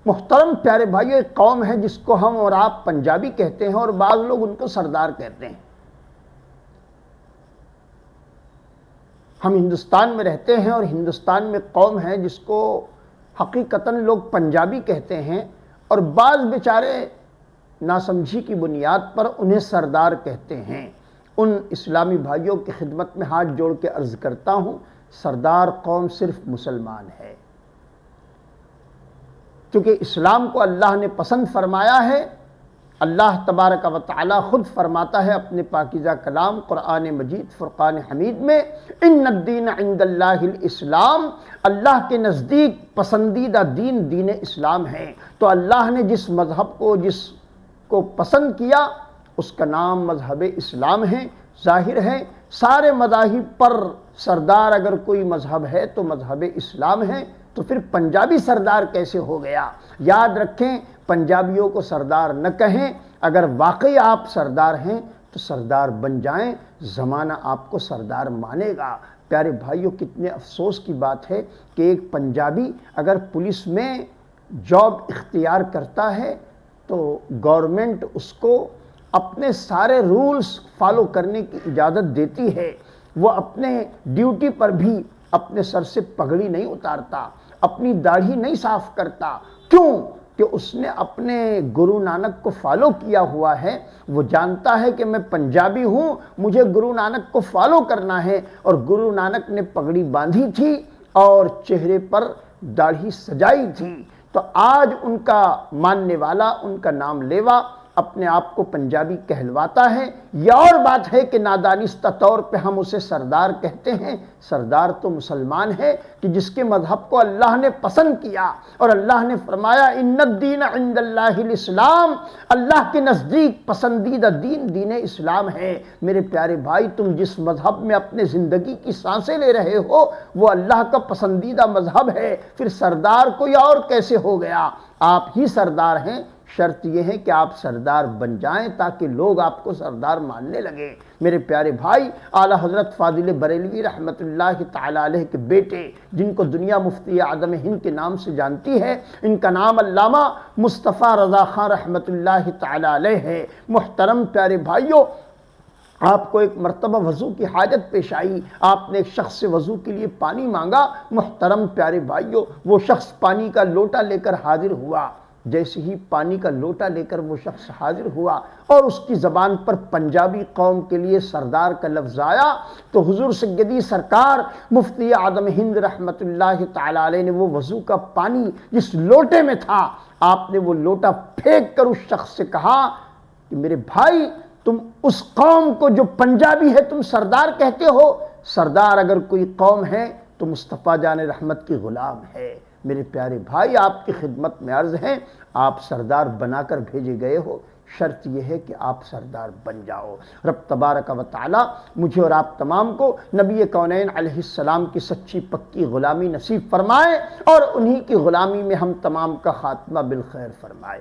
محترم پیارے بھائیو، ایک قوم ہے جس کو ہم اور آپ پنجابی کہتے ہیں اور بعض لوگ ان کو سردار کہتے ہیں۔ ہم ہندوستان میں رہتے ہیں اور ہندوستان میں قوم ہے جس کو حقیقتاً لوگ پنجابی کہتے ہیں، اور بعض بیچارے ناسمجھی کی بنیاد پر انہیں سردار کہتے ہیں۔ ان اسلامی بھائیوں کی خدمت میں ہاتھ جوڑ کے عرض کرتا ہوں، سردار قوم صرف مسلمان ہے، کیونکہ اسلام کو اللہ نے پسند فرمایا ہے۔ اللہ تبارک و تعالی خود فرماتا ہے اپنے پاکیزہ کلام قرآن مجید فرقان حمید میں، ان الدین عند اللہ الاسلام، اللہ کے نزدیک پسندیدہ دین دین اسلام ہے۔ تو اللہ نے جس مذہب جس کو پسند کیا اس کا نام مذہب اسلام ہے۔ ظاہر ہے سارے مذاہب پر سردار اگر کوئی مذہب ہے تو مذہب اسلام ہے، تو پھر پنجابی سردار کیسے ہو گیا؟ یاد رکھیں، پنجابیوں کو سردار نہ کہیں، اگر واقعی آپ سردار ہیں تو سردار بن جائیں، زمانہ آپ کو سردار مانے گا۔ پیارے بھائیوں، کتنے افسوس کی بات ہے کہ ایک پنجابی اگر پولیس میں جاب اختیار کرتا ہے تو گورنمنٹ اس کو اپنے سارے رولز فالو کرنے کی اجازت دیتی ہے، وہ اپنے ڈیوٹی پر بھی اپنے سر سے پگڑی نہیں اتارتا، اپنی داڑھی نہیں صاف کرتا۔ کیوں؟ کہ اس نے اپنے گرو نانک کو فالو کیا ہوا ہے۔ وہ جانتا ہے کہ میں پنجابی ہوں، مجھے گرو نانک کو فالو کرنا ہے، اور گرو نانک نے پگڑی باندھی تھی اور چہرے پر داڑھی سجائی تھی۔ تو آج ان کا ماننے والا، ان کا نام لیوا اپنے آپ کو پنجابی کہلواتا ہے۔ یہ اور بات ہے کہ نادانستہ طور پہ ہم اسے سردار کہتے ہیں۔ سردار تو مسلمان ہے کہ جس کے مذہب کو اللہ نے پسند کیا، اور اللہ نے فرمایا ان الدین عند اللہ الاسلام، اللہ کے نزدیک پسندیدہ دین دین اسلام ہے۔ میرے پیارے بھائی، تم جس مذہب میں اپنے زندگی کی سانسیں لے رہے ہو وہ اللہ کا پسندیدہ مذہب ہے، پھر سردار کوئی اور کیسے ہو گیا؟ آپ ہی سردار ہیں۔ شرط یہ ہے کہ آپ سردار بن جائیں تاکہ لوگ آپ کو سردار ماننے لگے۔ میرے پیارے بھائی، اعلیٰ حضرت فاضل بریلوی رحمۃ اللہ تعالی علیہ کے بیٹے، جن کو دنیا مفتی اعظم ہند کے نام سے جانتی ہے، ان کا نام علامہ مصطفیٰ رضا خان رحمۃ اللہ تعالی علیہ ہے۔ محترم پیارے بھائیوں، آپ کو ایک مرتبہ وضو کی حاجت پیش آئی، آپ نے ایک شخص سے وضو کے لیے پانی مانگا۔ محترم پیارے بھائیوں، وہ شخص پانی کا لوٹا لے کر حاضر ہوا۔ جیسے ہی پانی کا لوٹا لے کر وہ شخص حاضر ہوا اور اس کی زبان پر پنجابی قوم کے لیے سردار کا لفظ آیا، تو حضور سیدی سرکار مفتی اعظم ہند رحمت اللہ تعالی علیہ نے وہ وضو کا پانی جس لوٹے میں تھا، آپ نے وہ لوٹا پھینک کر اس شخص سے کہا کہ میرے بھائی، تم اس قوم کو جو پنجابی ہے تم سردار کہتے ہو، سردار اگر کوئی قوم ہے تو مصطفیٰ جان رحمت کی غلام ہے۔ میرے پیارے بھائی، آپ کی خدمت میں عرض ہے، آپ سردار بنا کر بھیجے گئے ہو، شرط یہ ہے کہ آپ سردار بن جاؤ۔ رب تبارک و تعالی مجھے اور آپ تمام کو نبی کونین علیہ السلام کی سچی پکی غلامی نصیب فرمائے، اور انہی کی غلامی میں ہم تمام کا خاتمہ بالخیر فرمائے۔